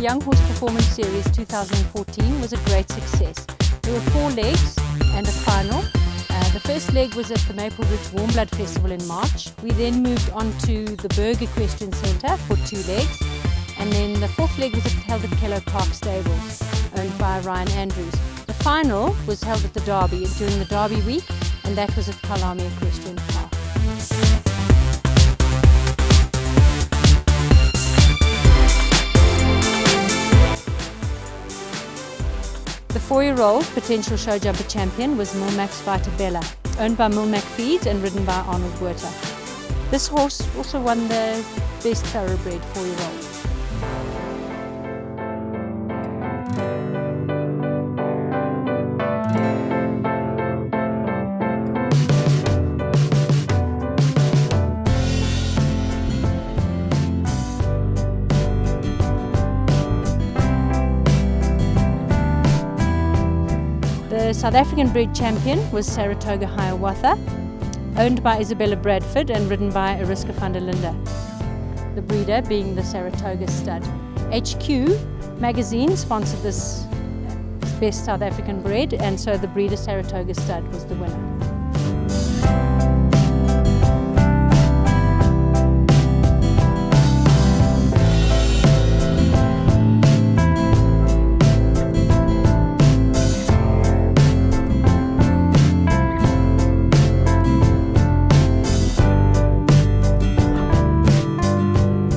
Young Horse Performance Series 2014 was a great success. There were 4 legs and a final. The first leg was at the Maple Ridge Warm Blood Festival in March. We then moved on to the Berg Equestrian Centre for 2 legs. And then the 4th leg was held at Kellow Park Stables, owned by Ryan Andrews. The final was held at the Derby during the Derby week, and that was at Kyalami Equestrian Park. The 4-year-old potential show jumper champion was Milmax Vitabella, owned by Milmac Feeds and ridden by Arnold Buerta. This horse also won the Best Thoroughbred 4-year-old. The South African bred champion was Saratoga Hiawatha, owned by Isabella Bradford and ridden by Ariska van der Linde. The breeder being the Saratoga stud. HQ magazine sponsored this Best South African bred, and so the breeder Saratoga stud was the winner.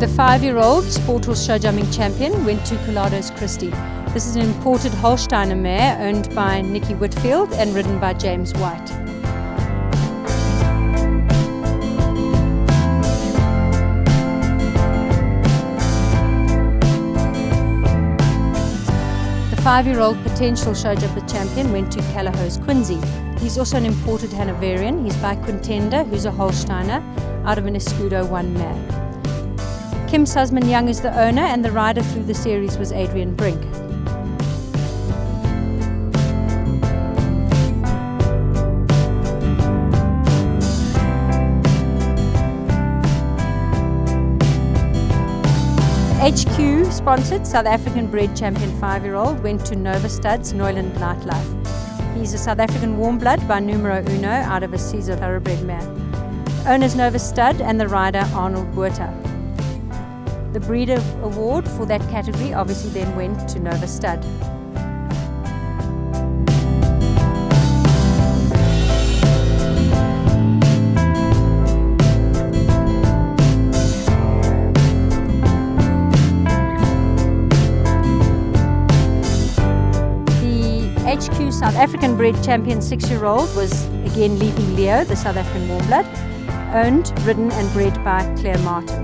The 5-year-old Sport Horse Show Jumping Champion went to Colados Christie. This is an imported Holsteiner mare owned by Nikki Whitfield and ridden by James White. The 5-year-old Potential Show Jumper Champion went to Callahose Quincy. He's also an imported Hanoverian. He's by Quintenda, who's a Holsteiner, out of an Escudo 1 mare. Kim Sussman Young is the owner, and the rider through the series was Adrian Brink. HQ sponsored South African bred champion 5-year-old went to Nova Studs Neuland Nightlife. He's a South African warm blood by numero uno out of a Caesar thoroughbred mare. The owner's Nova Stud and the rider Arnold Buerta. The breeder award for that category obviously then went to Nova Stud. The HQ South African bred champion 6-year-old was again Leaping Leo, the South African warm blood, owned, ridden and bred by Claire Martin.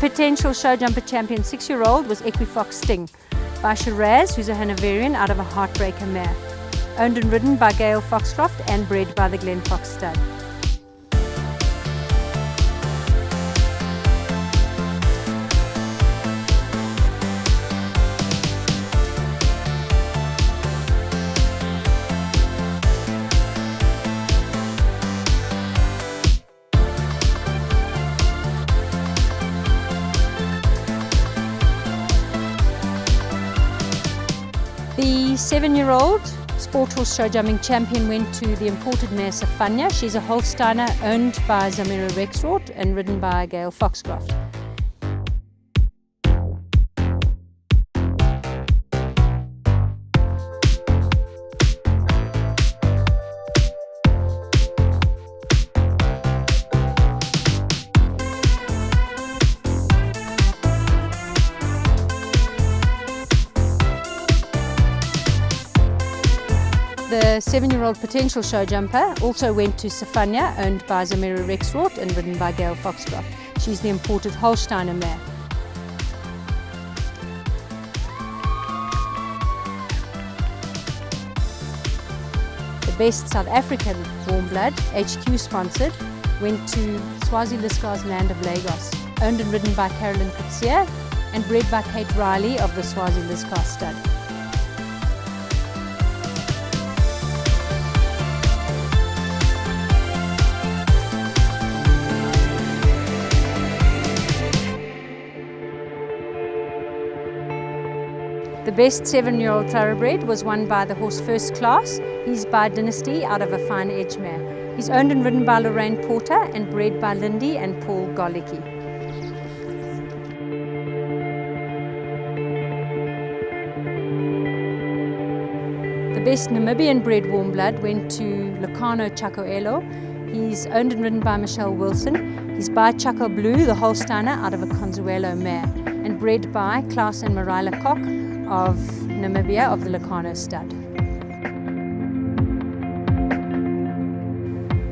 Potential show jumper champion 6-year-old was Equifox Sting by Shiraz, who's a Hanoverian out of a Heartbreaker mare, owned and ridden by Gail Foxcroft and bred by the Glen Fox stud. The 7-year-old Sport Horse Show Jumping Champion went to the imported mare Safanya. She's a Holsteiner owned by Zamira Rexroth and ridden by Gail Foxcroft. The 7-year-old potential show jumper also went to Sifanya, owned by Zamira Rexroth and ridden by Gail Foxcroft. She's the imported Holsteiner mare. The best South African warm blood, HQ sponsored, went to Swazi Liskar's Land of Lagos, owned and ridden by Carolyn Kutsia and bred by Kate Riley of the Swazi Liskar stud. The best 7-year-old thoroughbred was won by the horse First Class. He's by Dynasty out of a fine edge mare. He's owned and ridden by Lorraine Porter and bred by Lindy and Paul Golicki. The best Namibian bred warm blood went to Lucano Chacoelo. He's owned and ridden by Michelle Wilson. He's by Chaco Blue, the Holsteiner out of a Consuelo mare, and bred by Klaus and Marila Koch of Namibia of the Lucano stud.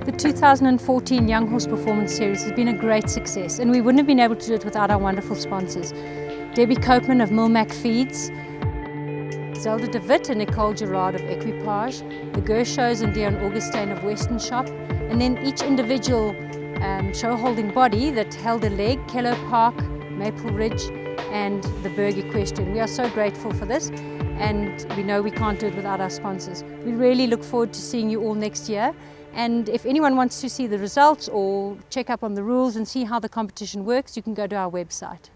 The 2014 Young Horse Performance Series has been a great success, and we wouldn't have been able to do it without our wonderful sponsors. Debbie Copeman of Milmac Feeds, Zelda de Witt and Nicole Gerard of Equipage, the Gershos and Dion Augustine of Western Shop, and then each individual show holding body that held a leg, Kello Park, Maple Ridge, and the Berg Equestrian. We are so grateful for this, and we know we can't do it without our sponsors. We really look forward to seeing you all next year, and if anyone wants to see the results or check up on the rules and see how the competition works, you can go to our website.